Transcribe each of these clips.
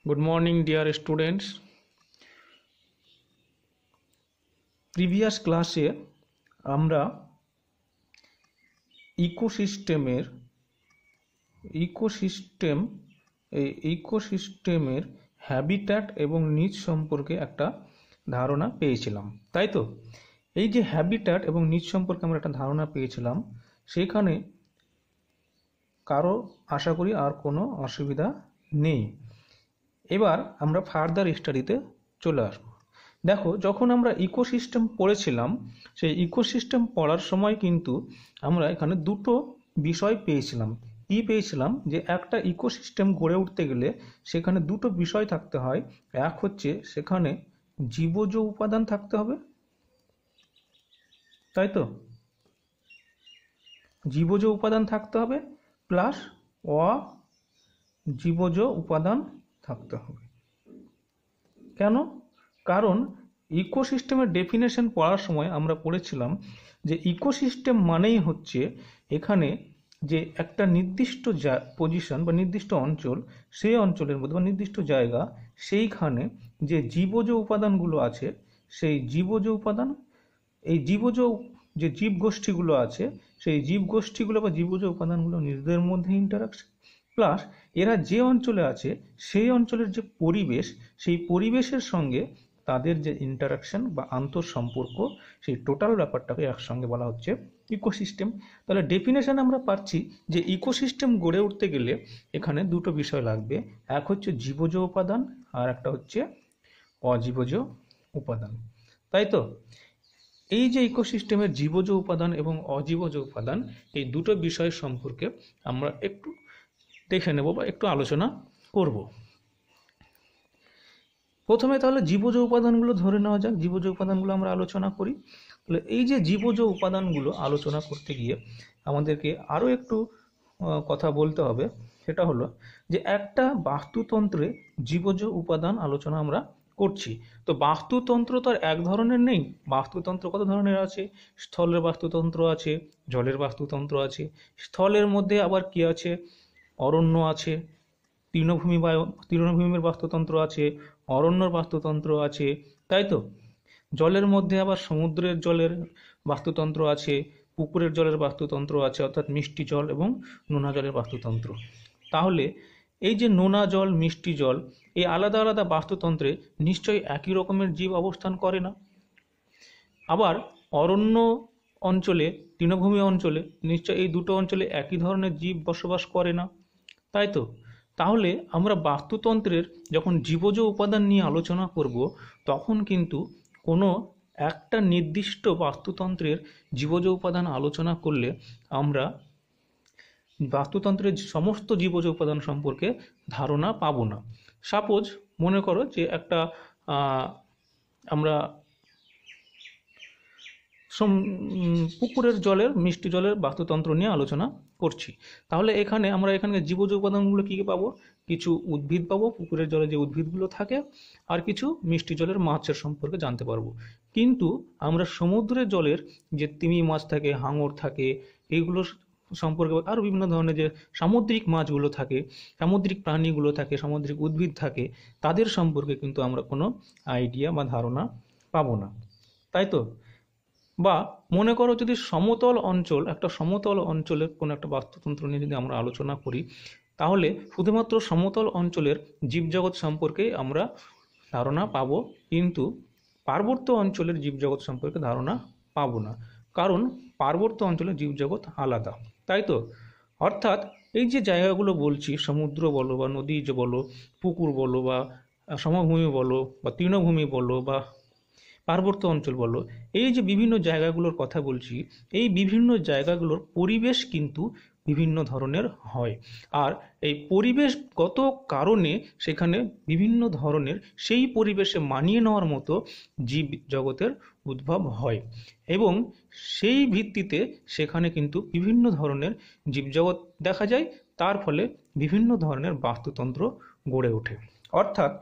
Good morning, dear students. Previous ক্লাসে আমরা ইকোসিস্টেমের habitat এবং নিচ সম্পর্কে একটা ধারণা পেয়েছিলাম, তাই তো? এই যে হ্যাবিট্যাট এবং নিচ সম্পর্কে আমরা একটা ধারণা পেয়েছিলাম, সেখানে কারো আশা করি আর কোনো অসুবিধা নেই। এবার আমরা ফার্দার স্টাডিতে চলে আসব। দেখো, যখন আমরা ইকোসিস্টেম পড়েছিলাম, সেই ইকোসিস্টেম পড়ার সময় কিন্তু আমরা এখানে দুটো বিষয় পেয়েছিলাম। কি পেয়েছিলাম? যে একটা ইকোসিস্টেম গড়ে উঠতে গেলে সেখানে দুটো বিষয় থাকতে হয়। এক হচ্ছে সেখানে জীবজ উপাদান থাকতে হবে, তাই তো? জীবজ উপাদান থাকতে হবে প্লাস অজীবজ উপাদান থাকতে হবে। কেন? কারণ ইকোসিস্টেমের ডেফিনেশন পড়ার সময় আমরা পড়েছিলাম যে ইকোসিস্টেম মানেই হচ্ছে এখানে যে একটা নির্দিষ্ট পজিশন বা নির্দিষ্ট অঞ্চল, সেই অঞ্চলের মধ্যে বা নির্দিষ্ট জায়গা, সেইখানে যে জীবজ উপাদানগুলো আছে, সেই জীবজ উপাদান, এই জীবজ যে জীবগোষ্ঠীগুলো আছে, সেই জীবগোষ্ঠীগুলো বা জীবজ উপাদানগুলো নিজেদের মধ্যে ইন্টারাকশন, প্লাস এরা যে অঞ্চলে আছে সেই অঞ্চলের যে পরিবেশ, সেই পরিবেশের সঙ্গে তাদের যে ইন্টারাকশন বা আন্তঃসম্পর্ক, সেই টোটাল ব্যাপারটাকে একসঙ্গে বলা হচ্ছে ইকোসিস্টেম। তাহলে ডেফিনেশন আমরা পাচ্ছি যে ইকোসিস্টেম গড়ে উঠতে গেলে এখানে দুটো বিষয় লাগবে। এক হচ্ছে জীবজ উপাদান আর একটা হচ্ছে অজীবজ উপাদান, তাই তো? এই যে ইকোসিস্টেমের জীবজ উপাদান এবং অজীবজ উপাদান, এই দুটো বিষয় সম্পর্কে আমরা একটু দেখে নেব বা একটু আলোচনা করব। প্রথমে তাহলে জীবজ উপাদানগুলো ধরে নেওয়া যাক, জীবজ উপাদানগুলো আমরা আলোচনা করি। তাহলে এই যে জীবজ উপাদানগুলো আলোচনা করতে গিয়ে আমাদেরকে আরও একটু কথা বলতে হবে। সেটা হলো যে একটা বাস্তুতন্ত্রে জীবজ উপাদান আলোচনা আমরা করছি। তো বাস্তুতন্ত্র তো আর এক ধরনের নেই। বাস্তুতন্ত্র কত ধরনের আছে? স্থলের বাস্তুতন্ত্র আছে, জলের বাস্তুতন্ত্র আছে। স্থলের মধ্যে আবার কি আছে? অরণ্য আছে, তৃণভূমির বাস্তুতন্ত্র আছে, অরণ্যর বাস্তুতন্ত্র আছে, তাই তো? জলের মধ্যে আবার সমুদ্রের জলের বাস্তুতন্ত্র আছে, পুকুরের জলের বাস্তুতন্ত্র আছে, অর্থাৎ মিষ্টি জল এবং নোনা জলের বাস্তুতন্ত্র। তাহলে এই যে নোনা জল, মিষ্টি জল, এই আলাদা আলাদা বাস্তুতন্ত্রে নিশ্চয়ই একই রকমের জীব অবস্থান করে না। আবার অরণ্য অঞ্চলে, তৃণভূমি অঞ্চলে নিশ্চয়ই এই দুটো অঞ্চলে একই ধরনের জীব বসবাস করে না, তাই তো? তাহলে আমরা বাস্তুতন্ত্রের যখন জীবজ উপাদান নিয়ে আলোচনা করব, তখন কিন্তু কোনো একটা নির্দিষ্ট বাস্তুতন্ত্রের জীবজ উপাদান আলোচনা করলে আমরা বাস্তুতন্ত্রের সমস্ত জীবজ উপাদান সম্পর্কে ধারণা পাবো না। সাপোজ মনে করো যে একটা আমরা পুকুরের জলের, মিষ্টি জলের বাস্তুতন্ত্র নিয়ে আলোচনা করছি। তাহলে আমরা এখানে জীবজ উপাদানগুলো কী কী পাবো? কিছু উদ্ভিদ পাবো, পুকুরের জলে যে উদ্ভিদগুলো থাকে, আর কিছু মিষ্টি জলের মাছের সম্পর্কে জানতে পারবো। কিন্তু আমরা সমুদ্রের জলের যে তিমি মাছ থাকে, হাঙর থাকে, এইগুলো সম্পর্কে, আরও বিভিন্ন ধরনের যে সামুদ্রিক মাছগুলো থাকে, সামুদ্রিক প্রাণীগুলো থাকে, সামুদ্রিক উদ্ভিদ থাকে, তাদের সম্পর্কে কিন্তু আমরা কোনো আইডিয়া বা ধারণা পাবো না, তাই তো? বা মনে করো যদি একটা সমতল অঞ্চলের কোনো একটা বাস্তুতন্ত্র নিয়ে যদি আমরা আলোচনা করি, তাহলে শুধুমাত্র সমতল অঞ্চলের জীবজগৎ সম্পর্কে আমরা ধারণা পাবো, কিন্তু পার্বত্য অঞ্চলের জীবজগৎ সম্পর্কে ধারণা পাবো না। কারণ পার্বত্য অঞ্চলের জীবজগৎ আলাদা, তাই তো? অর্থাৎ এই যে জায়গাগুলো বলছি, সমুদ্র বলো বা নদী যে বলো, পুকুর বলো বা সমভূমি বলো বা তৃণভূমি বলো বা পার্বত্য অঞ্চল বলো, এই যে বিভিন্ন জায়গাগুলোর কথা বলছি, এই বিভিন্ন জায়গাগুলোর পরিবেশ কিন্তু বিভিন্ন ধরনের হয়। আর এই পরিবেশগত কারণে সেখানে বিভিন্ন ধরনের সেই পরিবেশে মানিয়ে নেওয়ার মতো জীব জগতের উদ্ভব হয়, এবং সেই ভিত্তিতে সেখানে কিন্তু বিভিন্ন ধরনের জীবজগৎ দেখা যায়। তার ফলে বিভিন্ন ধরনের বাস্তুতন্ত্র গড়ে ওঠে। অর্থাৎ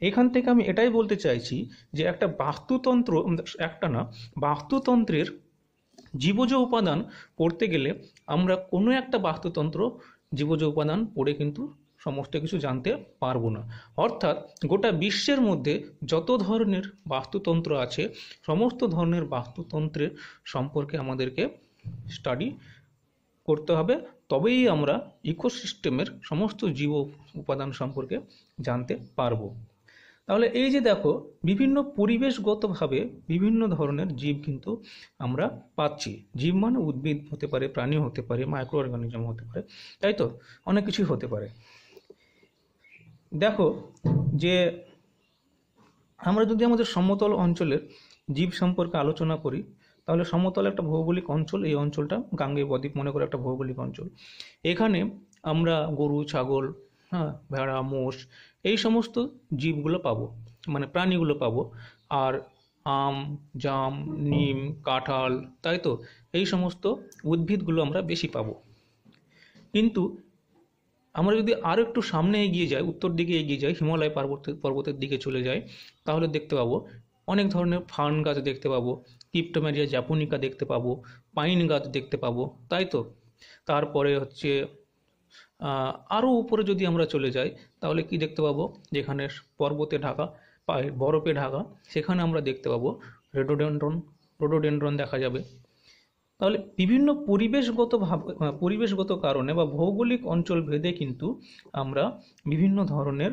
এখান থেকে আমি এটাই বলতে চাইছি যে বাস্তুতন্ত্রের জীবজ উপাদান পড়তে গেলে আমরা কোনো একটা বাস্তুতন্ত্র জীবজ উপাদান পড়ে কিন্তু সমস্ত কিছু জানতে পারবো না। অর্থাৎ গোটা বিশ্বের মধ্যে যত ধরনের বাস্তুতন্ত্র আছে সমস্ত ধরনের বাস্তুতন্ত্রের সম্পর্কে আমাদেরকে স্টাডি করতে হবে, তবেই আমরা ইকোসিস্টেমের সমস্ত জীব উপাদান সম্পর্কে জানতে পারবো। তাহলে এই যে দেখো, বিভিন্ন পরিবেশগতভাবে বিভিন্ন ধরনের জীব কিন্তু আমরা পাচ্ছি। জীব মানে উদ্ভিদ হতে পারে, প্রাণী হতে পারে, মাইক্রো অর্গানিজম হতে পারে, তাই তো অনেক কিছুই হতে পারে। দেখো যে আমরা যদি আমাদের সমতল অঞ্চলের জীব সম্পর্কে আলোচনা করি, তাহলে সমতল একটা ভৌগোলিক অঞ্চল, এই অঞ্চলটা গাঙ্গেয় বদ্বীপ মনে করে একটা ভৌগোলিক অঞ্চল। এখানে আমরা গরু, ছাগল, হ্যাঁ, ভেড়া, মোষ এই সমস্ত জীবগুলো পাবো, মানে প্রাণীগুলো পাবো। আর আম, জাম, নিম, কাঁঠাল, তাই তো এই সমস্ত উদ্ভিদগুলো আমরা বেশি পাবো। কিন্তু আমরা যদি আরও একটু সামনে এগিয়ে যাই, উত্তর দিকে এগিয়ে যাই, হিমালয় পর্বতের দিকে চলে যাই, তাহলে দেখতে পাবো অনেক ধরনের ফার্ন গাছ দেখতে পাবো, ক্রিপ্টোমেরিয়া জাপোনিকা দেখতে পাবো, পাইন গাছ দেখতে পাবো, তাই তো। তারপরে হচ্ছে আরও উপরে যদি আমরা চলে যাই, তাহলে কি দেখতে পাবো, যেখানে পর্বতে ঢাকা, বরফে ঢাকা, সেখানে আমরা দেখতে পাবো রোডোডেনড্রন দেখা যাবে। তাহলে বিভিন্ন পরিবেশগত কারণে বা ভৌগোলিক অঞ্চল ভেদে কিন্তু আমরা বিভিন্ন ধরনের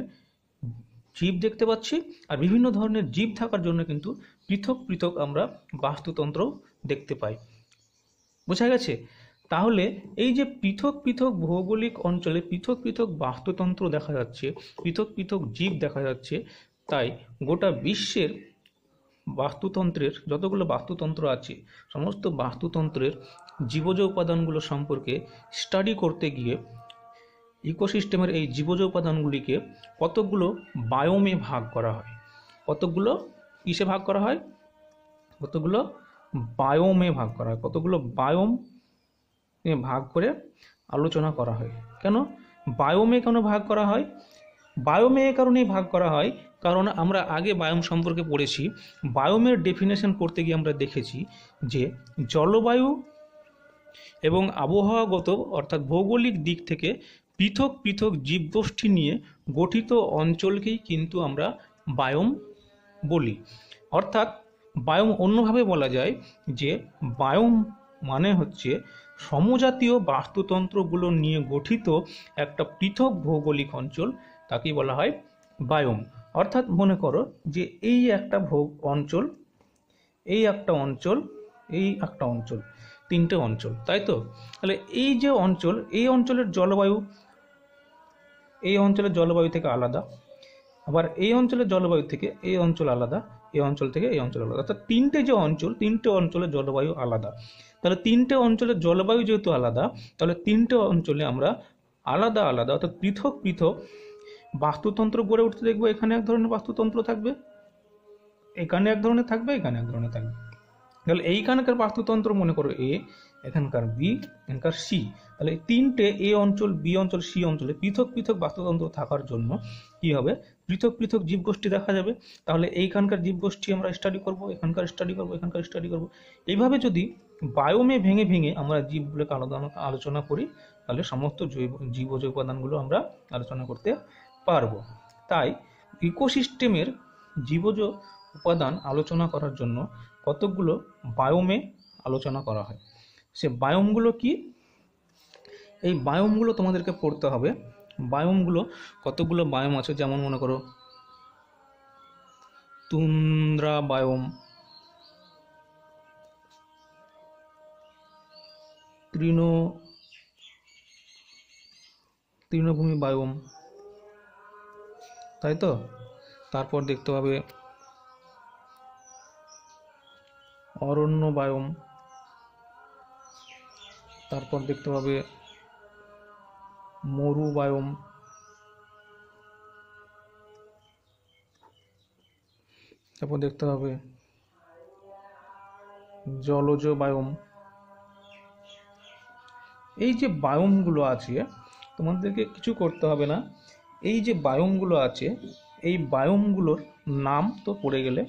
জীব দেখতে পাচ্ছি। আর বিভিন্ন ধরনের জীব থাকার জন্য কিন্তু পৃথক পৃথক আমরা বাস্তুতন্ত্র দেখতে পাই। বোঝা গেছে? তাহলে এই যে পৃথক পৃথক ভৌগোলিক অঞ্চলে পৃথক পৃথক বাস্তুতন্ত্র দেখা যাচ্ছে, পৃথক পৃথক জীব দেখা যাচ্ছে, তাই গোটা বিশ্বের বাস্তুতন্ত্রের যতগুলো বাস্তুতন্ত্র আছে সমস্ত বাস্তুতন্ত্রের জীবজ উপাদানগুলো সম্পর্কে স্টাডি করতে গিয়ে ইকোসিস্টেমের এই জীবজ উপাদানগুলিকে কতগুলো বায়োমে ভাগ করা হয়। কতগুলো কিসে ভাগ করা হয়? কতগুলো বায়োমে ভাগ করা হয়। কতগুলো বায়োম ভাগ করে আলোচনা করা হয়। কেন বায়োমে কেন ভাগ করা হয়? বায়োমে এ কারণেই ভাগ করা হয় কারণ আমরা আগে বায়োম সম্পর্কে পড়েছি। বায়োমের ডেফিনেশন করতে গিয়ে আমরা দেখেছি যে জলবায়ু এবং আবহাওয়াগত অর্থাৎ ভৌগোলিক দিক থেকে পৃথক পৃথক জীবগোষ্ঠী নিয়ে গঠিত অঞ্চলকেই কিন্তু আমরা বায়োম বলি। অর্থাৎ বায়োম অন্যভাবে বলা যায় যে বায়োম মানে হচ্ছে সমজাতীয় বাস্তুতন্ত্রগুলো নিয়ে গঠিত একটা পৃথক ভৌগোলিক অঞ্চল, তাকেই বলা হয় বায়োম। অর্থাৎ মনে করো যে এই একটা অঞ্চল, এই একটা অঞ্চল, এই একটা অঞ্চল, তিনটে অঞ্চল, তাই তো। তাহলে এই যে অঞ্চল, এই অঞ্চলের জলবায়ু এই অঞ্চলের জলবায়ু থেকে আলাদা, আবার এই অঞ্চলের জলবায়ু থেকে এই অঞ্চল আলাদা, এই অঞ্চল থেকে এই অঞ্চল আলাদা। অর্থাৎ তিনটে যে অঞ্চল, তিনটে অঞ্চলের জলবায়ু আলাদা। তাহলে তিনটে অঞ্চলের জলবায়ু যেহেতু আলাদা, তাহলে তিনটে অঞ্চলে আমরা আলাদা আলাদা অর্থাৎ পৃথক পৃথক বাস্তুতন্ত্র গড়ে উঠতে দেখবো। এখানে এক ধরনের বাস্তুতন্ত্র থাকবে, এখানে এক ধরনের থাকবে, এখানে এক ধরনের থাকবে। তাহলে এইখানকার বাস্তুতন্ত্র মনে করো এ, এখানকার বি, এখানকার সি। তাহলে তিনটে এ অঞ্চল, বি অঞ্চল, সি অঞ্চলে পৃথক পৃথক বাস্তুতন্ত্র থাকার জন্য কি হবে, পৃথক পৃথক জীবগোষ্ঠী দেখা যাবে। তাহলে এইখানকার জীবগোষ্ঠী আমরা স্টাডি করব, এখানকার স্টাডি করব, এখানকার স্টাডি করব। এইভাবে যদি বায়োমে ভেঙে ভেঙে আমরা জীবগুলোকে আলোচনা করি, তাহলে সমস্ত জীবজ উপাদানগুলো আমরা আলোচনা করতে পারবো। তাই ইকোসিস্টেমের জীবজ উপাদান আলোচনা করার জন্য কতগুলো বায়োমে আলোচনা করা হয়। সে বায়োমগুলো কি? এই বায়োমগুলো তোমাদেরকে পড়তে হবে। বায়োমগুলো কতগুলো বায়োম আছে, যেমন মনে করো তুন্দ্রা বায়োম, তৃণভূমি বায়োম, তাই তো। তারপর দেখতে পাবে অরণ্য বায়োম, তারপর দেখতে পাবে মরু বায়োম, তারপর দেখতে পাবে জলজ বায়োম। এই যে বায়োমগুলো আছে তোমাদেরকে কিছু করতে হবে না। এই যে বায়োমগুলো আছে এই বায়োমগুলোর নাম তো পড়ে গেলে,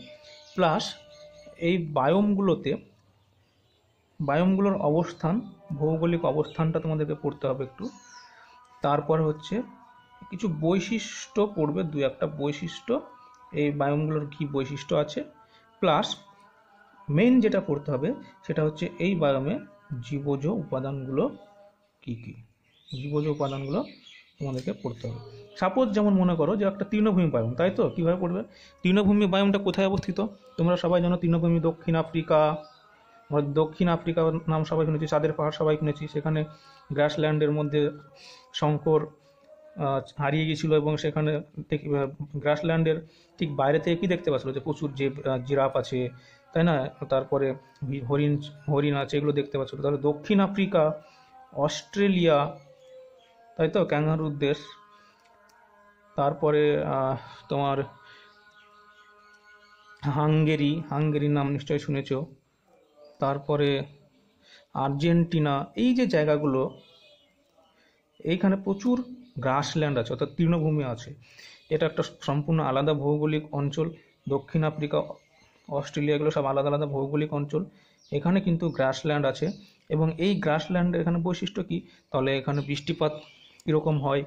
প্লাস এই বায়োমগুলোর অবস্থান, ভৌগোলিক অবস্থানটা তোমাদেরকে পড়তে হবে একটু। তারপর হচ্ছে কিছু বৈশিষ্ট্য পড়বে, দু একটা বৈশিষ্ট্য, এই বায়োমগুলোর কি বৈশিষ্ট্য আছে, প্লাস মেইন যেটা পড়তে হবে সেটা হচ্ছে এই বায়োমে জীবজ উপাদানগুলো কি কি, জীবজ উপাদানগুলো তোমাদেরকে পড়তে হবে। সাপোজ যেমন মনে করো যে একটা তৃণভূমি বায়োম, তাই তো? কীভাবে পড়বে? তৃণভূমি বায়োমটা কোথায় অবস্থিত? তোমরা সবাই জানো তৃণভূমি দক্ষিণ আফ্রিকা। আমরা দক্ষিণ আফ্রিকার নাম সবাই শুনেছি, চাঁদের পাহাড় সবাই শুনেছি। সেখানে গ্রাসল্যান্ডের মধ্যে শঙ্কর হারিয়ে গিয়েছিল এবং সেখানে গ্রাসল্যান্ডের ঠিক বাইরে থেকে কি দেখতে পাচ্ছিল, যে প্রচুর যে জিরাফ আছে, তাই না? তারপরে হরিণ হরিণ আছে, এগুলো দেখতে পাচ্ছিল। তাহলে দক্ষিণ আফ্রিকা, অস্ট্রেলিয়া, তাই তো, ক্যাঙ্গারুর দেশ। তারপরে তোমার হাঙ্গেরির নাম নিশ্চয়ই শুনেছ। তারপরে আর্জেন্টিনা, এই যে জায়গাগুলো, এইখানে প্রচুর গ্রাসল্যান্ড আছে, অর্থাৎ তৃণভূমি আছে। এটা একটা সম্পূর্ণ আলাদা ভৌগোলিক অঞ্চল। দক্ষিণ আফ্রিকা, অস্ট্রেলিয়া, এগুলো সব আলাদা আলাদা ভৌগোলিক অঞ্চল। এখানে কিন্তু গ্রাসল্যান্ড আছে, এবং এই গ্রাসল্যান্ডের এখানে বৈশিষ্ট্য কি? তাহলে এখানে বৃষ্টিপাত কীরকম হয়,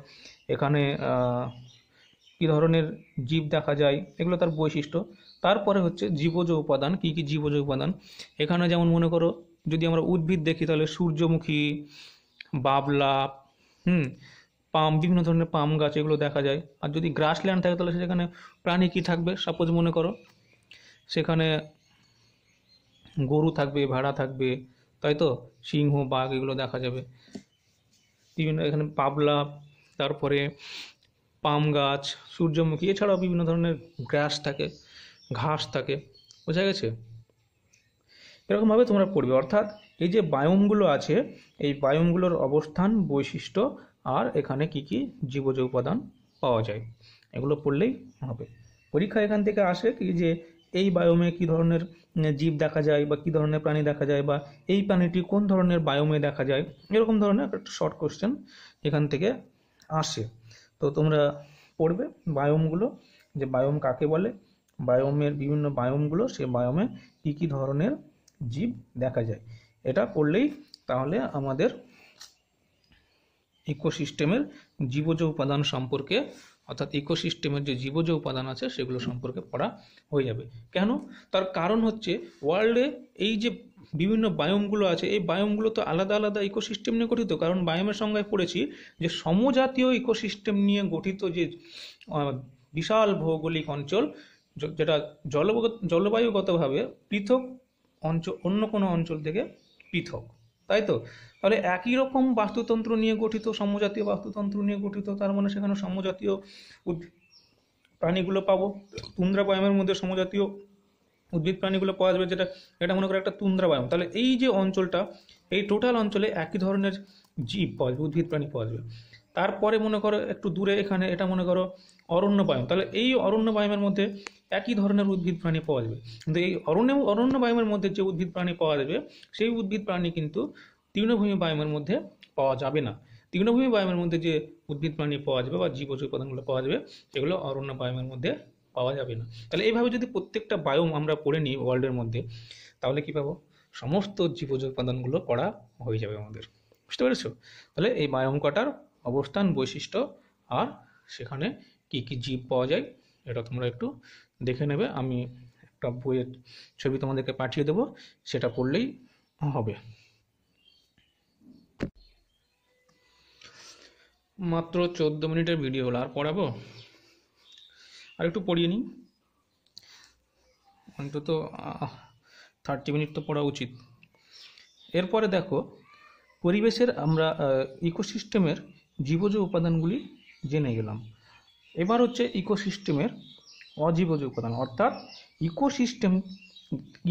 এখানে কী ধরনের জীব দেখা যায়, এগুলো তার বৈশিষ্ট্য। তারপরে হচ্ছে জীবজ উপাদান। কি কি জীবজ উপাদান? এখানে যেমন মনে করো যদি আমরা উদ্ভিদ দেখি তাহলে সূর্যমুখী, বাবলা, পাম, বিভিন্ন ধরনের পাম গাছ, এগুলো দেখা যায়। আর যদি গ্রাসল্যান্ড থাকে তাহলে সেখানে প্রাণী কি থাকবে? সাপোজ মনে করো সেখানে গরু থাকবে, ভেড়া থাকবে, তাই তো, সিংহ, বাঘ, এগুলো দেখা যাবে বিভিন্ন এখানে। পাবলা, তারপরে পাম গাছ, সূর্যমুখী, এছাড়াও বিভিন্ন ধরনের গ্রাস থাকে, ঘাস থাকে। বোঝা গেছে? এরকমভাবে তোমরা পড়বে। অর্থাৎ এই যে বায়োমগুলো আছে, এই বায়োমগুলোর অবস্থান, বৈশিষ্ট্য, আর এখানে কি কি জীবজ উপাদান পাওয়া যায়, এগুলো পড়লেই হবে। পরীক্ষা এখান থেকে আসে কি, যে এই বায়োমে কি ধরনের জীব দেখা যায়, বা কি ধরনের প্রাণী দেখা যায়, বা এই প্রাণীটি কোন ধরনের বায়োমে দেখা যায়, এরকম ধরনের একটা শর্ট কোশ্চেন এখান থেকে আসে। তো তোমরা পড়বে বায়োমগুলো, যে বায়োম কাকে বলে, বায়োমের বিভিন্ন বায়োমগুলো, সে বায়োমে কি কি ধরনের জীব দেখা যায়, এটা পড়লেই তাহলে আমাদের ইকোসিস্টেমের জীবজ উপাদান সম্পর্কে, অর্থাৎ ইকোসিস্টেমের যে জীবজ উপাদান আছে সেগুলো সম্পর্কে পড়া হয়ে যাবে। কেন? তার কারণ হচ্ছে ওয়ার্ল্ডে এই যে বিভিন্ন বায়োমগুলো আছে, এই বায়োমগুলো তো আলাদা আলাদা ইকোসিস্টেম নিয়ে গঠিত। কারণ বায়োমের সংজ্ঞায় পড়েছি যে সমজাতীয় ইকোসিস্টেম নিয়ে গঠিত যে বিশাল ভৌগোলিক অঞ্চল, যেটা জলবায়ুগতভাবে পৃথক অঞ্চল, অন্য কোনো অঞ্চল থেকে পৃথক, তাই তো? তাহলে একই রকম বাস্তুতন্ত্র নিয়ে গঠিত, সমজাতীয় বাস্তুতন্ত্র নিয়ে গঠিত, তার মানে সেখানে সমজাতীয় প্রাণীগুলো পাবো। তুন্দ্রা বায়োমের মধ্যে সমজাতীয় উদ্ভিদ প্রাণীগুলো পাওয়া যাবে, এটা মনে করো একটা তুন্দ্রা বায়োম। তাহলে এই যে অঞ্চলটা, এই টোটাল অঞ্চলে একই ধরনের জীব পাওয়া যাবে, উদ্ভিদ প্রাণী পাওয়া যাবে। তারপরে মনে করো একটু দূরে এখানে এটা মনে করো অরণ্য বায়োম, তাহলে এই অরণ্য বায়োমের মধ্যে একই ধরনের উদ্ভিদ প্রাণী পাওয়া যাবে। কিন্তু এই অরণ্য বায়োমের মধ্যে যে উদ্ভিদ প্রাণী পাওয়া যাবে, সেই উদ্ভিদ প্রাণী কিন্তু তৃণভূমি বায়োমের মধ্যে পাওয়া যাবে না। তৃণভূমি বায়োমের মধ্যে যে উদ্ভিদ প্রাণী পাওয়া যাবে বা জীবজ উপাদানগুলো পাওয়া যাবে, সেগুলো অরণ্য বায়োমের মধ্যে পাওয়া যাবে না। তাহলে এইভাবে যদি প্রত্যেকটা বায়োম আমরা পড়ে নিই ওয়ার্ল্ডের মধ্যে, তাহলে কি পাবো? সমস্ত জীবজ উপাদানগুলো পড়া হয়ে যাবে আমাদের। বুঝতে পেরেছো? তাহলে এই বায়োম কটার অবস্থান, বৈশিষ্ট্য, আর সেখানে কি কি জীব পাওয়া যায়, এটা তোমরা একটু দেখে নেবে। আমি একটা বইয়ের ছবি তোমাদেরকে পাঠিয়ে দেবো, সেটা পড়লেই হবে। মাত্র 14 মিনিটের ভিডিও হলো, আর পড়াবো? আর একটু পড়িয়ে নিই, অন্তত 30 মিনিট তো পড়া উচিত। এরপরে দেখো, পরিবেশের আমরা ইকোসিস্টেমের জীবজ উপাদানগুলি জেনে গেলাম। এবার হচ্ছে ইকোসিস্টেমের অজীবজ উপাদান, অর্থাৎ ইকোসিস্টেম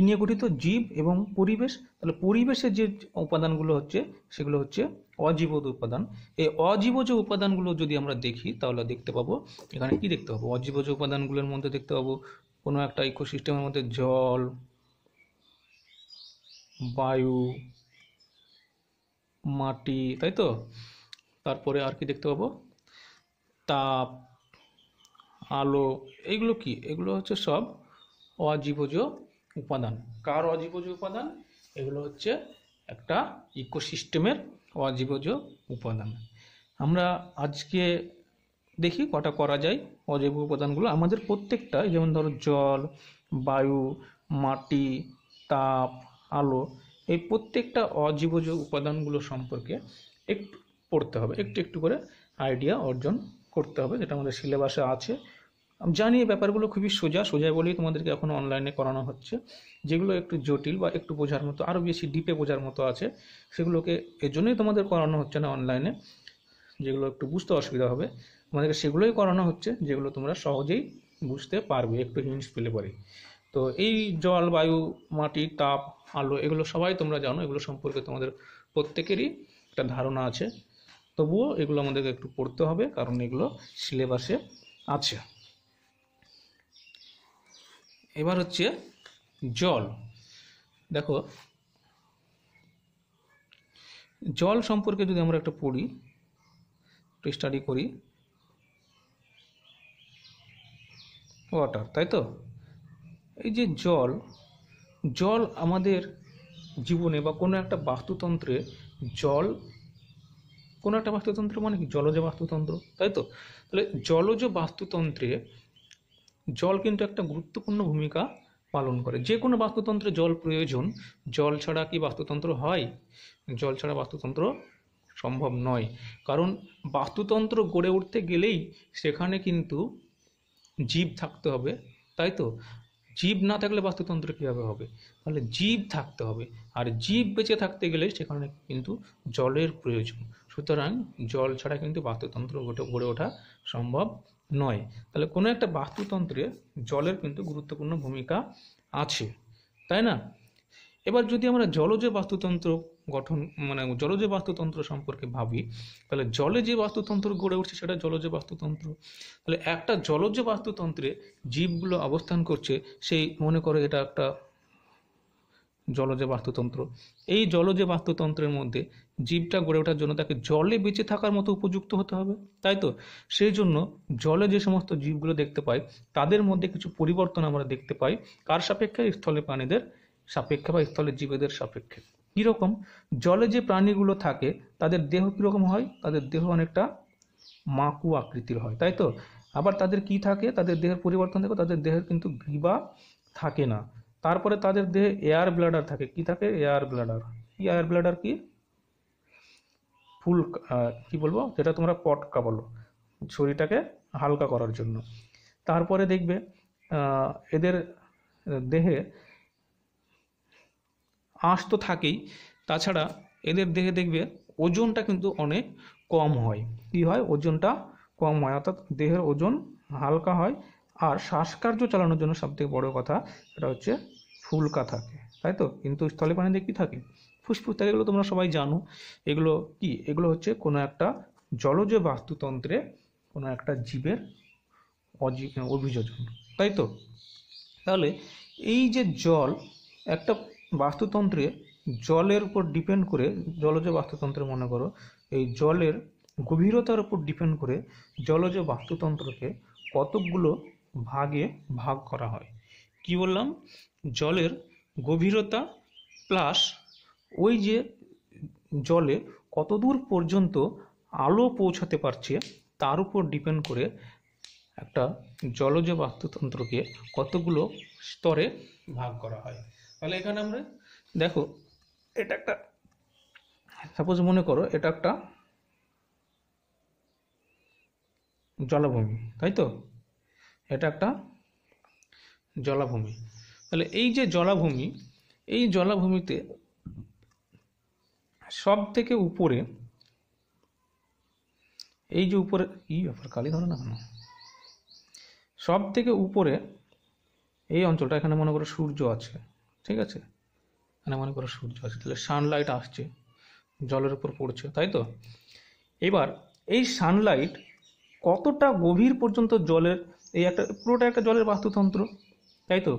নিয়ে গঠিত জীব এবং পরিবেশ। তাহলে পরিবেশের যে উপাদানগুলো হচ্ছে সেগুলো হচ্ছে অজীবজ উপাদান। এই অজীবজ উপাদানগুলো যদি আমরা দেখি তাহলে দেখতে পাবো, এখানে কি দেখতে পাবো? অজীবজ উপাদানগুলোর মধ্যে দেখতে পাবো কোনো একটা ইকোসিস্টেমের মধ্যে জল, বায়ু, মাটি, তাই তো? তারপরে আর কি দেখতে পাবো? তাপ, আলো, এইগুলো কি? এগুলো হচ্ছে সব অজীবজ উপাদান। কার অজীবজ উপাদান? এগুলো হচ্ছে একটা ইকোসিস্টেমের অজীবজ উপাদান। আমরা আজকে দেখি কটা করা যায়। অজৈব উপাদানগুলো আমাদের প্রত্যেকটা, যেমন ধরো জল, বায়ু, মাটি, তাপ, আলো, এই প্রত্যেকটা অজীবজ উপাদানগুলো সম্পর্কে একটু পড়তে হবে, একটু একটু করে আইডিয়া অর্জন করতে হবে, যেটা আমাদের সিলেবাসে আছে। জানি এই ব্যাপারগুলো খুবই সোজা সোজা বলেই তোমাদেরকে এখন অনলাইনে করানো হচ্ছে। যেগুলো একটু জটিল বা একটু বোঝার মতো, আরও বেশি ডিপে বোঝার মতো আছে, সেগুলোকে এজন্যই তোমাদের করানো হচ্ছে না অনলাইনে। যেগুলো একটু বুঝতে অসুবিধা হবে তোমাদেরকে সেগুলোই করানো হচ্ছে, যেগুলো তোমরা সহজেই বুঝতে পারবে একটু হিন্টস পেলে পরে। তো এই জল, বায়ু, মাটি, তাপ, আলো, এগুলো সবাই তোমরা জানো, এগুলো সম্পর্কে তোমাদের প্রত্যেকেরই একটা ধারণা আছে। তবুও এগুলো আমাদেরকে একটু পড়তে হবে, কারণ এগুলো সিলেবাসে আছে। এবার হচ্ছে জল। দেখো, জল সম্পর্কে যদি আমরা একটা পড়ি, একটু স্টাডি করি, ওয়াটার, তাই তো? এই যে জল, জল আমাদের জীবনে বা কোনো একটা বাস্তুতন্ত্রে, জল কোনো একটা বাস্তুতন্ত্র মানে কি, জলজ বাস্তুতন্ত্র, তাই তো? তাহলে জলজ বাস্তুতন্ত্রে জল কিন্তু একটা গুরুত্বপূর্ণ ভূমিকা পালন করে। যে কোনো বাস্তুতন্ত্রে জল প্রয়োজন, জল ছাড়া কি বাস্তুতন্ত্র হয়? জল ছাড়া বাস্তুতন্ত্র সম্ভব নয়। কারণ বাস্তুতন্ত্র গড়ে উঠতে গেলেই সেখানে কিন্তু জীব থাকতে হবে, তাই তো? জীব না থাকলে বাস্তুতন্ত্র কীভাবে হবে? তাহলে জীব থাকতে হবে, আর জীব বেঁচে থাকতে গেলে সেখানে কিন্তু জলের প্রয়োজন। সুতরাং জল ছাড়া কিন্তু বাস্তুতন্ত্র গড়ে ওঠা সম্ভব নয়। তাহলে কোনো একটা বাস্তুতন্ত্রে জলের কিন্তু গুরুত্বপূর্ণ ভূমিকা আছে, তাই না? এবার যদি আমরা জলজ বাস্তুতন্ত্র গঠন, মানে জলজ বাস্তুতন্ত্র সম্পর্কে ভাবি, তাহলে জলে যে বাস্তুতন্ত্র গড়ে উঠছে সেটা জলজ বাস্তুতন্ত্র। তাহলে একটা জলজ বাস্তুতন্ত্রে জীবগুলো অবস্থান করছে, সেই মনে করে এটা একটা জলজ বাস্তুতন্ত্র। এই জলজ বাস্তুতন্ত্রের মধ্যে জীবটা গড়ে ওঠার জন্য তাকে জলে বেঁচে থাকার মতো উপযুক্ত হতে হবে, তাই তো? সেই জন্য জলে যে সমস্ত জীবগুলো দেখতে পাই তাদের মধ্যে কিছু পরিবর্তন আমরা দেখতে পাই। কার সাপেক্ষে? স্থলে প্রাণীদের সাপেক্ষে বা স্থলের জীবেদের সাপেক্ষে। কীরকম? জলে যে প্রাণীগুলো থাকে তাদের দেহ কীরকম হয়? তাদের দেহ অনেকটা মাকু আকৃতির হয়, তাই তো? আবার তাদের কি থাকে? তাদের দেহের পরিবর্তন দেখো, তাদের দেহের কিন্তু গ্রীবা থাকে না। তারপরে তাদের দেহে এয়ার ব্লাডার থাকে। কি থাকে? Air bladder. এয়ার ব্লাডার কি? ফুল, কি বলবো, যেটা তোমরা পটকা বলো, শরীরটাকে হালকা করার জন্য। তারপরে দেখবে এদের দেহে আঁশ তো থাকেই, তাছাড়া এদের দেহে দেখবে ওজনটা কিন্তু অনেক কম হয়। কি হয়? ওজনটা কম হয়, অর্থাৎ দেহের ওজন হালকা হয়। আর শ্বাসকার্য চালানোর জন্য সবথেকে বড় কথা এটা হচ্ছে ফুলকা থাকে, তাই তো? কিন্তু স্থলে প্রাণীদের কি থাকে? ফুসফুস থাকে। এগুলো তোমরা সবাই জানো। এগুলো কি? এগুলো হচ্ছে কোনো একটা জলজ বাস্তুতন্ত্রে কোনো একটা জীবের অভিযোজন, তাই তো? তাহলে এই যে জল, একটা বাস্তুতন্ত্রে জলের উপর ডিপেন্ড করে, জলজ বাস্তুতন্ত্রে মনে করো, এই জলের গভীরতার উপর ডিপেন্ড করে জলজ বাস্তুতন্ত্রকে কতকগুলো ভাগে ভাগ করা হয়। কি বললাম? জলের গভীরতা প্লাস ওই যে জলে কতদূর পর্যন্ত আলো পৌঁছাতে পারছে তার উপর ডিপেন্ড করে একটা জলজ বাস্তুতন্ত্রকে কতগুলো স্তরে ভাগ করা হয়। তাহলে এখানে আমরা দেখো, এটা একটা, সাপোজ মনে করো এটা একটা জলাভূমি, তাই তো? এটা একটা জলাভূমি। তাহলে এই যে জলাভূমি, এই জলাভূমিতে সব থেকে উপরে, এই যে উপরে, কি ব্যাপার, কালি ধরে না কেন? সব থেকে উপরে এই অঞ্চলটা, এখানে মনে করো সূর্য আছে, ঠিক আছে? এখানে মনে করো সূর্য আছে, তাহলে সানলাইট আসছে, জলের উপর পড়ছে, তাই তো? এবার এই সানলাইট কতটা গভীর পর্যন্ত জলের, এই একটা পুরোটা একটা জলের বাস্তুতন্ত্র, তাই তো?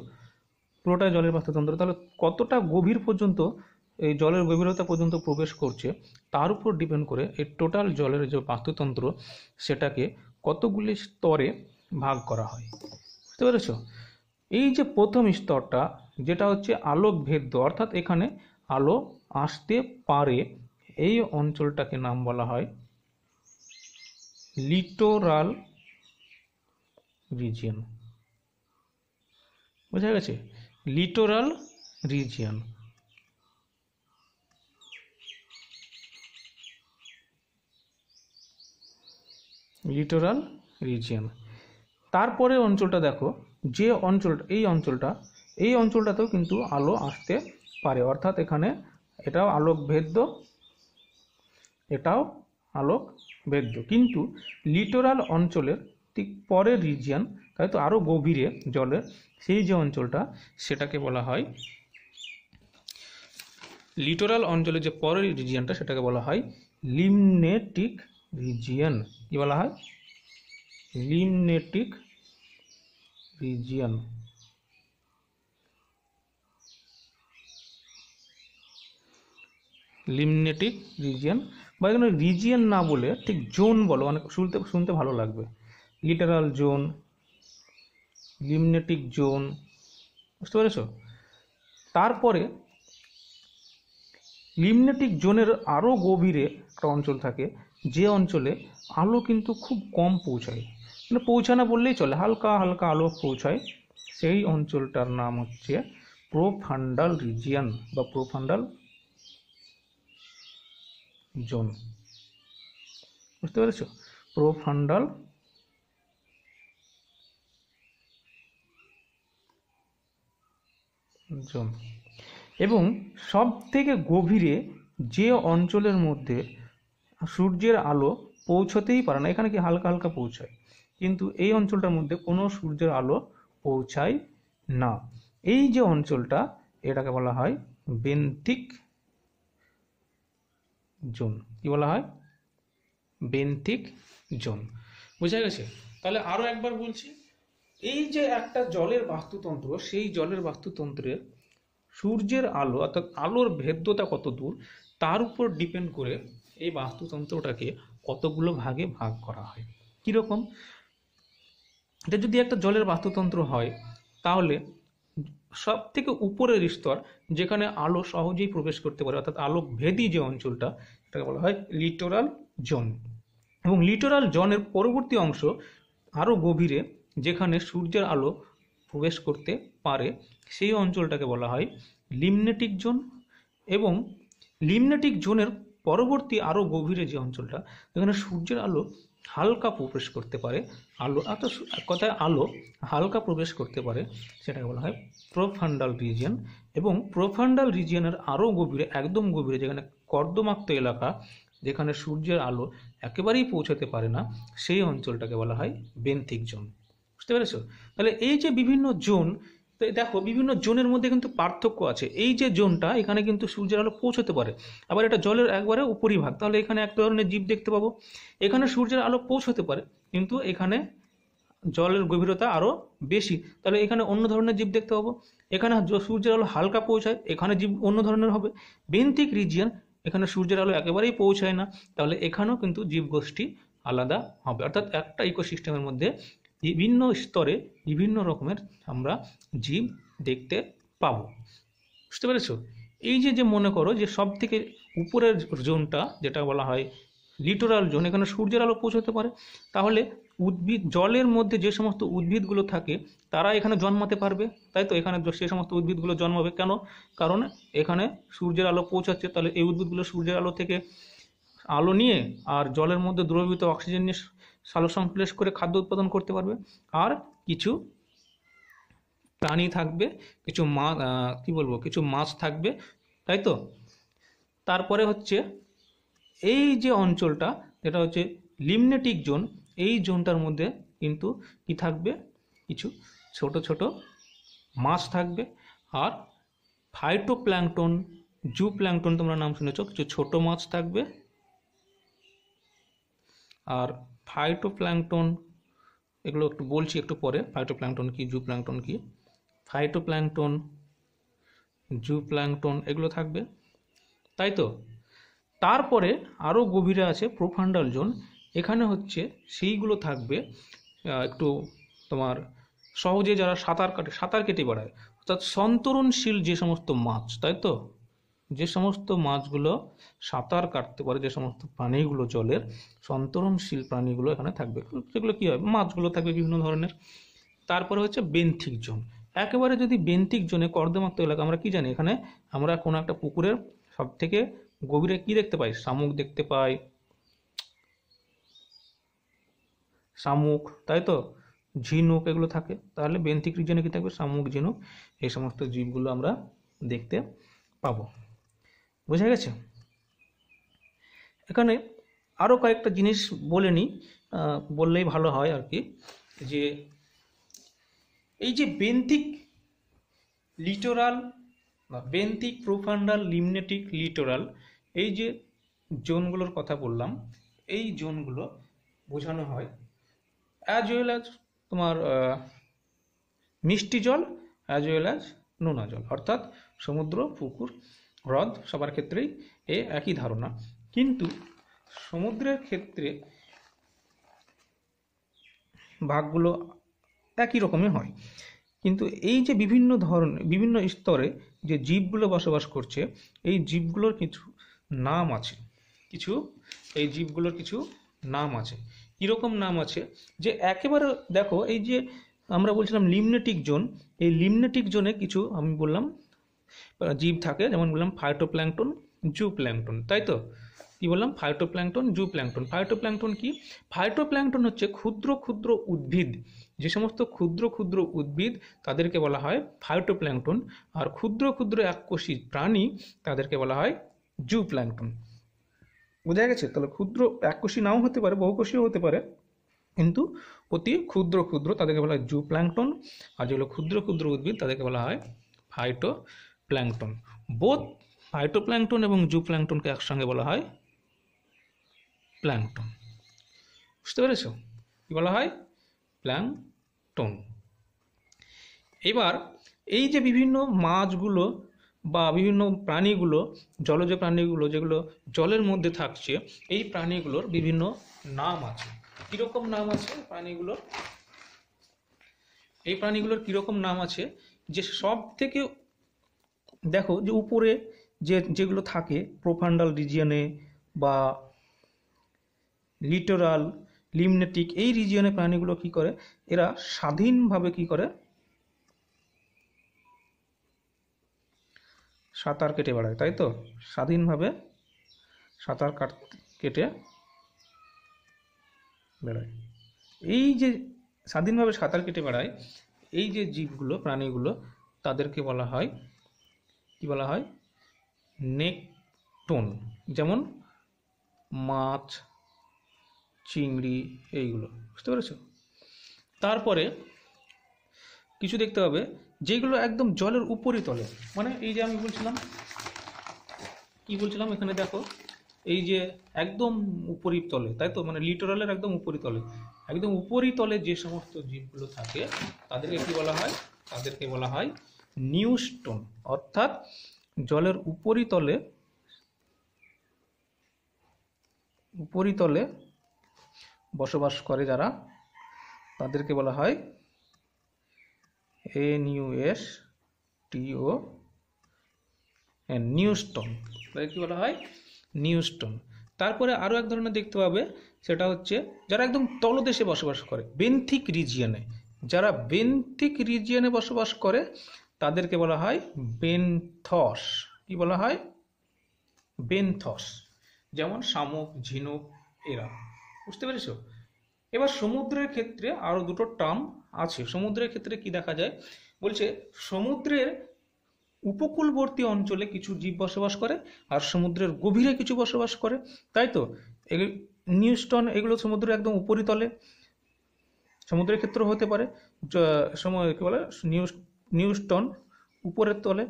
পুরোটা জলের বাস্তুতন্ত্র। তাহলে কতটা গভীর পর্যন্ত এই জলের গভীরতা পর্যন্ত প্রবেশ করছে তার উপর ডিপেন্ড করে এই টোটাল জলের যে বাস্তুতন্ত্র সেটাকে কতগুলি স্তরে ভাগ করা হয়। বুঝতে পেরেছ? এই যে প্রথম স্তরটা, যেটা হচ্ছে আলোক ভেদ্য, অর্থাৎ এখানে আলো আসতে পারে, এই অঞ্চলটাকে নাম বলা হয় লিটোরাল রিজিয়ন। বোঝা গেছে? Littoral region. Littoral region. তারপরে অঞ্চলটা দেখো, যে অঞ্চলটা এই অঞ্চলটাতেও কিন্তু আলো আসতে পারে, অর্থাৎ এখানে এটাও আলোক ভেদ্য, এটাও আলোক ভেদ্য, কিন্তু লিটোরাল অঞ্চলের ঠিক পরের রিজিয়ন, তাই তো আরও গভীরে জলের সেই যে অঞ্চলটা, সেটাকে বলা হয় লিটোরাল অঞ্চলের যে পরের রিজিয়নটা, সেটাকে বলা হয় লিমনেটিক রিজিয়ন। কি বলা হয়? লিমনেটিক রিজিয়ন। লিমনেটিক রিজিয়ন, বা এখানে রিজিয়ন না বলে ঠিক জোন বলো, অনেক শুনতে ভালো লাগবে। লিটারাল জোন, লিমনেটিক জোন, বুঝতে পেরেছ? তারপরে লিমনেটিক জোনের আরও গভীরে একটা অঞ্চল থাকে, যে অঞ্চলে আলো কিন্তু খুব কম পৌঁছায়, মানে পৌঁছায় না বললেই চলে, হালকা হালকা আলো পৌঁছায়। সেই অঞ্চলটার নাম হচ্ছে প্রোফান্ডাল রিজিয়ন বা প্রোফান্ডাল জোন। বুঝতে পেরেছ? প্রোফান্ডাল জোন। এবং সব থেকে গভীরে যে অঞ্চলের মধ্যে সূর্যের আলো পৌঁছতেই পারে না, এখানে কি হালকা হালকা পৌঁছায়, কিন্তু এই অঞ্চলটার মধ্যে কোনো সূর্যের আলো পৌঁছায় না, এই যে অঞ্চলটা, এটাকে বলা হয় বেন্থিক জোন। কি বলা হয়? Benthic zone. বোঝা গেছে? তাহলে আরো একবার বলছি, এই যে একটা জলের বাস্তুতন্ত্র, সেই জলের বাস্তুতন্ত্রের সূর্যের আলো অর্থাৎ আলোর ভেদ্যতা কত দূর, তার উপর ডিপেন্ড করে এই বাস্তুতন্ত্রটাকে কতগুলো ভাগে ভাগ করা হয়। কীরকম? এটা যদি একটা জলের বাস্তুতন্ত্র হয়, তাহলে সব থেকে উপরের স্তর, যেখানে আলো সহজেই প্রবেশ করতে পারে, অর্থাৎ আলোক ভেদী যে অঞ্চলটা, এটাকে বলা হয় লিটোরাল জোন। এবং লিটোরাল জোনের পরবর্তী অংশ আরও গভীরে, যেখানে সূর্যের আলো প্রবেশ করতে পারে, সেই অঞ্চলটাকে বলা হয় লিমনেটিক জোন। এবং লিমনেটিক জোনের পরবর্তী আরও গভীরে যে অঞ্চলটা, যেখানে সূর্যের আলো হালকা প্রবেশ করতে পারে, কথায় আলো হালকা প্রবেশ করতে পারে, সেটাকে বলা হয় প্রোফান্ডাল রিজিয়ন। এবং প্রোফান্ডাল রিজিয়নের আরও গভীরে, একদম গভীরে, যেখানে কর্দমাক্ত এলাকা, যেখানে সূর্যের আলো একেবারেই পৌঁছাতে পারে না, সেই অঞ্চলটাকে বলা হয় বেন্থিক জোন। বুঝতে পেরেছো? তাহলে এই যে বিভিন্ন জোন, দেখো বিভিন্ন জোনের মধ্যে কিন্তু পার্থক্য আছে। এই যে জোনটা, এখানে কিন্তু সূর্যের আলো পৌঁছতে পারে, আবার এটা জলের একবারে উপরিভাগ, তাহলে এখানে এক ধরনের জীব দেখতে পাবো। এখানে সূর্যের আলো পৌঁছতে পারে, কিন্তু এখানে জলের গভীরতা আরো বেশি, তাহলে এখানে অন্য ধরনের জীব দেখতে পাবো। এখানে সূর্যের আলো হালকা পৌঁছায়, এখানে জীব অন্য ধরনের হবে। বেন্থিক রিজিয়ন, এখানে সূর্যের আলো একেবারেই পৌঁছায় না, তাহলে এখানেও কিন্তু জীবগোষ্ঠী আলাদা হবে। অর্থাৎ একটা ইকোসিস্টেমের মধ্যে বিভিন্ন স্তরে বিভিন্ন রকমের আমরা জীব দেখতে পাবো। বুঝতে পেরেছো? এই যে মনে করো যে সব থেকে উপরের জোনটা, যেটা বলা হয় লিটোরাল জোন, এখানে সূর্যের আলো পৌঁছতে পারে, তাহলে উদ্ভিদ, জলের মধ্যে যে সমস্ত উদ্ভিদগুলো থাকে, তারা এখানে জন্মাতে পারবে, তাই তো? এখানে সে সমস্ত উদ্ভিদগুলো জন্মাবে কেন? কারণ এখানে সূর্যের আলো পৌঁছাচ্ছে, তাহলে এই উদ্ভিদগুলো সূর্যের আলো থেকে আলো নিয়ে আর জলের মধ্যে দ্রবীভূত অক্সিজেন নিয়ে সালোকসংশ্লেষ করে খাদ্য উৎপাদন করতে পারবে। আর কিছু প্রাণী থাকবে, কিছু কিছু মাছ থাকবে, তাই তো? তারপরে হচ্ছে এই যে অঞ্চলটা, এটা হচ্ছে লিমনেটিক জোন, এই জোনটার মধ্যে কিন্তু কি থাকবে? কিছু ছোট ছোট মাছ থাকবে, আর ফাইটোপ্ল্যাঙ্কটন, জুপ্ল্যাঙ্কটন তোমরা নাম শুনেছ, কিছু ছোট মাছ থাকবে। আর ফাইটোপ্ল্যাঙ্কটন, এগুলো একটু বলছি একটু পরে, ফাইটোপ্ল্যাঙ্কটন কি, জুপ্ল্যাঙ্কটন কি। ফাইটোপ্ল্যাঙ্কটন, জুপ্ল্যাঙ্কটন এগুলো থাকবে, তাই তো? তারপরে আরও গভীরে আছে প্রোফান্ডাল জোন, এখানে হচ্ছে সেইগুলো থাকবে একটু তোমার সহজে যারা সাঁতার কেটে বেড়ায়, অর্থাৎ সন্তরণশীল যে সমস্ত মাছ, তাই তো? যে সমস্ত মাছগুলো সাঁতার কাটতে পারে, যে সমস্ত প্রাণীগুলো জলের সন্তরণশীল প্রাণীগুলো এখানে থাকবে, সেগুলো কি হয়, মাছগুলো থাকবে বিভিন্ন ধরনের। তারপরে হচ্ছে বেন্থিক জোন। একেবারে যদি বেন্থিক জোনে কর্দমাক্ত এলাকা, আমরা কি জানি, এখানে আমরা কোনো একটা পুকুরের সব থেকে গভীরে কি দেখতে পাই, শামুক দেখতে পাই, শামুক, তাই তো, ঝিনুক, এগুলো থাকে। তাহলে বেন্থিক রিজনে কি থাকবে, শামুক, ঝিনুক, এই সমস্ত জীবগুলো আমরা দেখতে পাবো। বোঝা গেছে? এখানে আরও কয়েকটা জিনিস বলে নিই, বললেই ভালো হয় আর কি, যে এই যে বেন্থিক লিটোরাল বা বেন্থিক প্রোফান্ডাল লিমনেটিক লিটোরাল, এই যে জোনগুলোর কথা বললাম, এই জোনগুলো বোঝানো হয় অ্যাজ ওয়েল অ্যাজ তোমার মিষ্টি জল, অ্যাজ ওয়েল অ্যাজ নোনা জল, অর্থাৎ সমুদ্র, পুকুর, হ্রদ সবার ক্ষেত্রেই একই ধারণা। কিন্তু সমুদ্রের ক্ষেত্রে ভাগগুলো একই রকমই হয়। কিন্তু এই যে বিভিন্ন ধরনের, বিভিন্ন স্তরে যে জীবগুলো বসবাস করছে, এই জীবগুলোর কিছু নাম আছে, এই জীবগুলোর কিছু নাম আছে। কীরকম নাম আছে, যে একেবারে দেখো, এই যে আমরা বলছিলাম লিমনেটিক জোন, এই লিমনেটিক জোনে কিছু আমি বললাম জীব থাকে, যেমন বললাম ফাইটোপ্ল্যাঙ্কটন, জুপ্ল্যাঙ্কটন, তাই তো, কি বললাম, ফাইটোপ্ল্যাঙ্কটন, জুপ্ল্যাঙ্কটন। ফাইটোপ্ল্যাঙ্কটন কি? ফাইটোপ্ল্যাঙ্কটন হচ্ছে ক্ষুদ্র ক্ষুদ্র উদ্ভিদ, যে সমস্ত ক্ষুদ্র ক্ষুদ্র উদ্ভিদ তাদেরকে বলা হয় ফাইটোপ্ল্যাঙ্কটন, আর ক্ষুদ্র ক্ষুদ্র এককোষী প্রাণী তাদেরকে বলা হয় জুপ্ল্যাঙ্কটন। বোঝা গেছে? তাহলে ক্ষুদ্র এককোষী নাও হতে পারে, বহুকোষীও হতে পারে, কিন্তু অতি ক্ষুদ্র ক্ষুদ্র তাদেরকে বলা হয় জুপ্ল্যাঙ্কটন, আর যেগুলো ক্ষুদ্র ক্ষুদ্র উদ্ভিদ তাদেরকে বলা হয় ফাইটোপ্ল্যাঙ্কটন। বোথ ফাইটোপ্ল্যাঙ্কটন এবং জুপ্ল্যাঙ্কটনকে একসঙ্গে বলা হয় প্ল্যাঙ্কটন। বুঝতে পেরেছো? কি বলা হয়? প্ল্যাঙ্কটন। এবার এই যে বিভিন্ন মাছগুলো বা বিভিন্ন প্রাণীগুলো, জলজ প্রাণীগুলো যেগুলো জলের মধ্যে থাকছে, এই প্রাণীগুলোর বিভিন্ন নাম আছে। কীরকম নাম আছে প্রাণীগুলোর? এই প্রাণীগুলোর কীরকম নাম আছে, যে সব থেকে দেখো যে উপরে যেগুলো থাকে প্রোফান্ডাল রিজিয়নে বা লিটোরাল, লিমনেটিক, এই রিজিয়নে প্রাণীগুলো কি করে, এরা স্বাধীনভাবে কি করে, সাঁতার কেটে বেড়ায়, তাই তো, স্বাধীনভাবে সাঁতার কেটে বেড়ায়। এই যে স্বাধীনভাবে সাঁতার কেটে বেড়ায়, এই যে জীবগুলো, প্রাণীগুলো, তাদেরকে বলা হয়, কি বলা হয়, নেকটোন। যেমন মাছ, চিংড়ি, এইগুলো। বুঝতে পেরেছো? তারপরে কিছু দেখতে হবে যেগুলো একদম জলের উপরিতলে, মানে এই যে আমি বলছিলাম, কি বলছিলাম, এখানে দেখো, এই যে একদম উপরিতলে, তাই তো, মানে লিটোরালের একদম উপরিতলে, একদম উপরিতলে যে সমস্ত জীবগুলো থাকে তাদেরকে কি বলা হয়, তাদেরকে বলা হয় নিউস্টোন। অর্থাৎ জলের উপরিতলে বসবাস করে যারা, তাদেরকে বলা হয় NUSTON, নিউস্টোন। তাদের কি বলা হয়? নিউস্টোন। তারপরে আরও এক ধরনের দেখতে পাবে, সেটা হচ্ছে যারা একদম তলদেশে বসবাস করে, বেন্থিক রিজিয়নে। যারা বেন্থিক রিজিয়নে বসবাস করে তাদেরকে বলা হয় বেন্থস। কি বলা হয়? বেন্থস। যেমন শামুক, ঝিনুক, এরা। বুঝতে পেরেছো? এবার সমুদ্রের ক্ষেত্রে আরও দুটো টার্ম আছে। সমুদ্রের ক্ষেত্রে কি দেখা যায়, বলছে সমুদ্রের উপকূলবর্তী অঞ্চলে কিছু জীব বসবাস করে, আর সমুদ্রের গভীরে কিছু বসবাস করে, তাই তো। নিউস্টন, এগুলো সমুদ্রের একদম উপরিতলে, সমুদ্রের ক্ষেত্র হতে পারে। কি বলে, নিউস্টন উপরের তলে,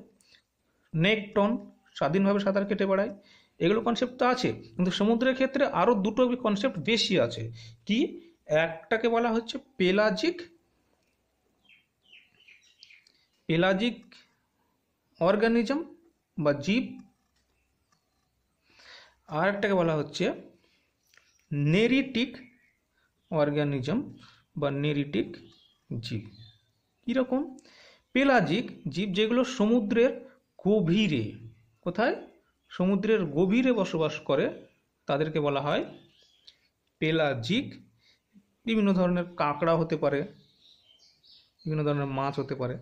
নেকটন স্বাধীনভাবে সাঁতার কেটে বেড়ায়, এগুলো কনসেপ্ট তো আছে। কিন্তু সমুদ্রের ক্ষেত্রে আরও দুটো কনসেপ্ট বেশি আছে। কি? একটাকে বলা হচ্ছে পেলাজিক অর্গানিজম বা জীব, আর একটাকে বলা হচ্ছে নেরিটিক অর্গানিজম বা নেরিটিক জীব। কীরকম? পেলাজিক জীব যেগুলো সমুদ্রের গভীরে, কোথায়? সমুদ্রের গভীরে বসবাস করে তাদেরকে বলা হয় পেলাজিক। বিভিন্ন ধরনের কাঁকড়া হতে পারে, বিভিন্ন ধরনের মাছ হতে পারে,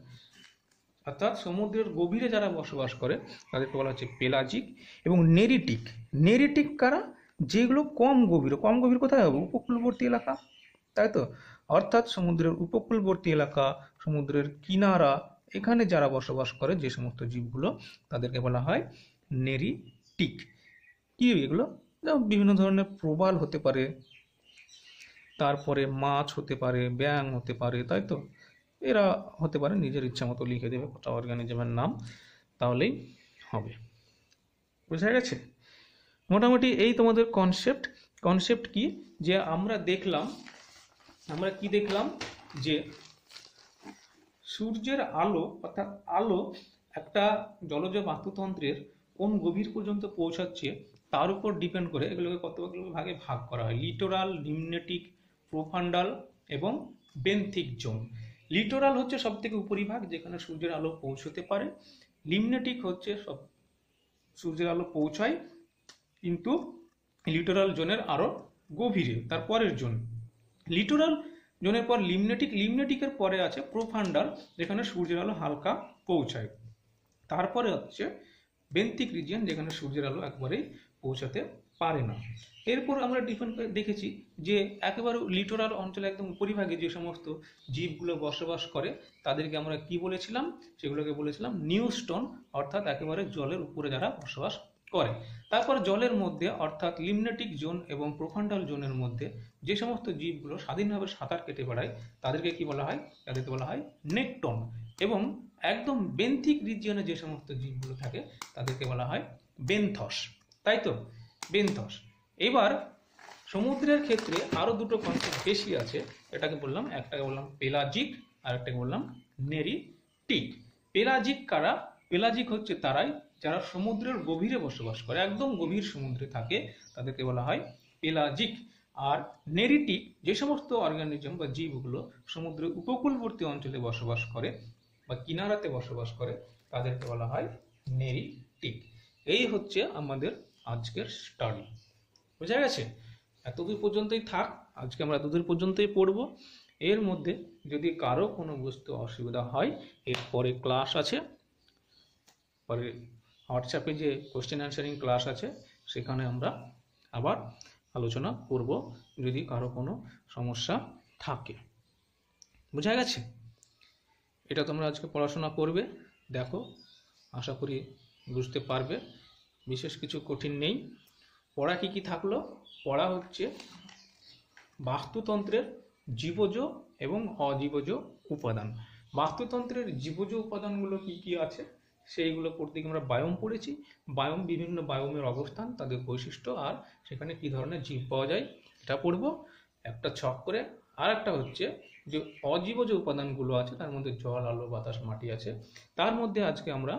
অর্থাৎ সমুদ্রের গভীরে যারা বসবাস করে তাদেরকে বলা হচ্ছে পেলাজিক। এবং নেরিটিক, নেরিটিক কারা? যেগুলো কম গভীর। কম গভীর কোথায় হবে? উপকূলবর্তী এলাকা, তাই তো? অর্থাৎ সমুদ্রের উপকূলবর্তী এলাকা, সমুদ্রের কিনারা, এখানে যারা বসবাস করে যে সমস্ত জীবগুলো তাদেরকে বলা হয় নেরিটিক। কি এগুলো? বিভিন্ন ধরনের প্রবাল হতে পারে, তারপরে মাছ হতে পারে, ব্যাঙ হতে পারে, তাই তো? এরা হতে পারে। নিজের ইচ্ছা মতো লিখে দেবে কটা অর্গানিজমের নাম, তাহলেই হবে। বুঝা গেছে? মোটামুটি এই তোমাদের কনসেপ্ট। কনসেপ্ট কি? যে আমরা কি দেখলাম যে সূর্যের আলো, অর্থাৎ আলো একটা জলজ বাস্তুতন্ত্রের কোন গভীর পর্যন্ত পৌঁছাচ্ছে তার উপর ডিপেন্ড করে এগুলোকে কতগুলো ভাগে ভাগ করা হয়: লিটোরাল, লিমনেটিক, প্রোফান্ডাল এবং বেন্থিক জোন। লিটোরাল হচ্ছে সব থেকে উপরিভাগ, যেখানে সূর্যের আলো পৌঁছতে পারে। লিমনেটিক হচ্ছে সব সূর্যের আলো পৌঁছায়, কিন্তু লিটোরাল জোনের আরো গভীরে, তার পরের জোন। লিটোরাল জোনের পর লিমনেটিক, লিমনেটিকের পরে আছে প্রোফান্ডাল, যেখানে সূর্যের আলো হালকা পৌঁছায়। তারপরে হচ্ছে বেন্থিক রিজিয়ন, যেখানে সূর্যের আলো একবারেই পৌঁছাতে পারে না। এরপর আমরা দেখেছি যে একেবারে লিটোরাল অঞ্চলে একদম উপরিভাগে যে সমস্ত জীবগুলো বসবাস করে তাদেরকে আমরা কি বলেছিলাম? সেগুলোকে বলেছিলাম নিউস্টোন, অর্থাৎ একেবারে জলের উপরে যারা বসবাস করে। তারপর জলের মধ্যে, অর্থাৎ লিমনেটিক জোন এবং প্রোফান্ডাল জোনের মধ্যে যে সমস্ত জীবগুলো স্বাধীনভাবে সাঁতার কেটে বেড়ায় তাদেরকে কি বলা হয়? তাদেরকে বলা হয় নেকটন। এবং একদম বেন্থিক রিজিয়নে যে সমস্ত জীবগুলো থাকে তাদেরকে বলা হয় বেন্থস, তাই তো? বেন্থস। এবার সমুদ্রের ক্ষেত্রে আরো দুটো কনসেপ্ট বেশি আছে। এটাকে বললাম, একটাকে বললাম পেলাজিক, আর একটাকে বললাম নেরিটিক। পেলাজিক কারা? পেলাজিক হচ্ছে তারাই যারা সমুদ্রের গভীরে বসবাস করে, একদম গভীর সমুদ্রে থাকে, তাদেরকে বলা হয় পেলাজিক। আর নেরিটিক যে সমস্ত অর্গানিজম বা জীবগুলো সমুদ্রের উপকূলবর্তী অঞ্চলে বসবাস করে বা কিনারাতে বসবাস করে তাদেরকে বলা হয় নেরিটিক। এই হচ্ছে আমাদের আজকের স্টাডি। বুঝা গেছে? এতদূর পর্যন্তই থাক। আজকে আমরা এতদূর পর্যন্তই পড়ব। এর মধ্যে যদি কারো কোনো বুঝতে অসুবিধা হয়, এরপরে ক্লাস আছে, পরে হোয়াটসঅ্যাপে যে কোশ্চেন অ্যান্সারিং ক্লাস আছে সেখানে আমরা আবার আলোচনা করব যদি কারো কোনো সমস্যা থাকে। বুঝা গেছে? এটা তোমরা আজকে পড়াশোনা করবে, দেখো, আশা করি বুঝতে পারবে। বিশেষ কিছু কঠিন নেই। পড়া কি থাকলো? পড়া হচ্ছে বাস্তুতন্ত্রের জীবজ এবং অজীবজ উপাদান। বাস্তুতন্ত্রের জীবজ উপাদানগুলো কি কি আছে সেইগুলো পড়তে গিয়ে আমরা বায়োম পড়েছি। বায়োম, বিভিন্ন বায়োমের অবস্থান, তাদের বৈশিষ্ট্য, আর সেখানে কি ধরনের জীব পাওয়া যায় এটা পড়বো একটা ছক করে। আর একটা হচ্ছে যে অজীবজ উপাদানগুলো আছে, তার মধ্যে জল, আলো, বাতাস, মাটি আছে। তার মধ্যে আজকে আমরা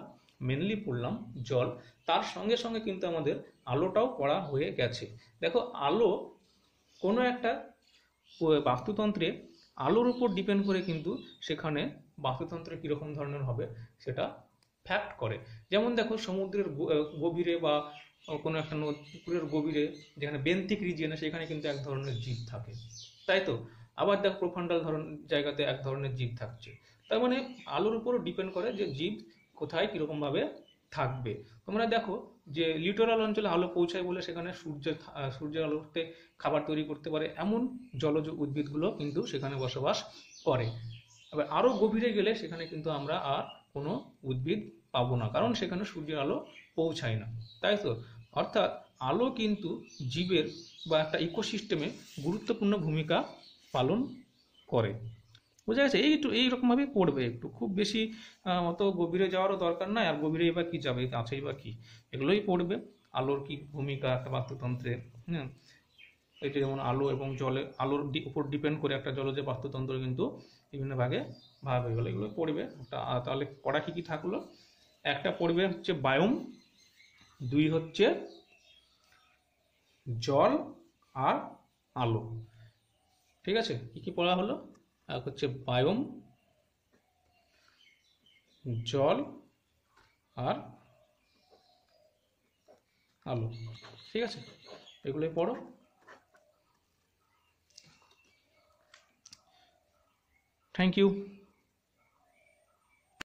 মেনলি পড়লাম জল। তার সঙ্গে সঙ্গে কিন্তু আমাদের আলোটাও পড়া হয়ে গেছে। দেখো, আলো কোনো একটা বাস্তুতন্ত্রে আলোর উপর ডিপেন্ড করে কিন্তু সেখানে বাস্তুতন্ত্র কীরকম ধরনের হবে সেটা ফ্যাক্ট করে। যেমন দেখো, সমুদ্রের গভীরে বা কোনো একটা পুকুরের গভীরে যেখানে বেন্থিক রিজিয়নে সেখানে কিন্তু এক ধরনের জীব থাকে, তাই তো? আবার দেখো প্রোফান্ডাল জায়গাতে এক ধরনের জীব থাকছে। তার মানে আলোর উপরও ডিপেন্ড করে যে জীব কোথায় কীরকমভাবে থাকবে। তোমরা দেখো যে লিটোরাল অঞ্চলে আলো পৌঁছায় বলে সেখানে সূর্যের আলোতে খাবার তৈরি করতে পারে এমন জলজ উদ্ভিদগুলো কিন্তু সেখানে বসবাস করে। এবার আরও গভীরে গেলে সেখানে কিন্তু আমরা আর কোনো উদ্ভিদ পাবো না, কারণ সেখানে সূর্যের আলো পৌঁছায় না, তাই তো? অর্থাৎ আলো কিন্তু জীবের বা একটা ইকোসিস্টেমে গুরুত্বপূর্ণ ভূমিকা পালন করে। বুঝা গেছে? এইরকমভাবেই পড়বে, একটু খুব বেশি অত গভীরে যাওয়ারও দরকার নাই। আর গভীরে বা কি যাবে, আছেই বা কি, এগুলোই পড়বে। আলোর কি ভূমিকা একটা বাস্তুতন্ত্রে, হ্যাঁ, এটা যেমন আলো এবং আলোর উপর ডিপেন্ড করে একটা জলজ বাস্তুতন্ত্র কিন্তু বিভিন্ন ভাগে ভাগ হয়ে গেলো, এগুলো পড়বে। তাহলে পড়া কি থাকলো? একটা পড়বে হচ্ছে বায়োম, দুই হচ্ছে জল আর আলো। ঠিক আছে? কি পড়া হলো? এক হচ্ছে বায়োম, জল আর আলো। ঠিক আছে, এগুলোই পড়ো। Thank you.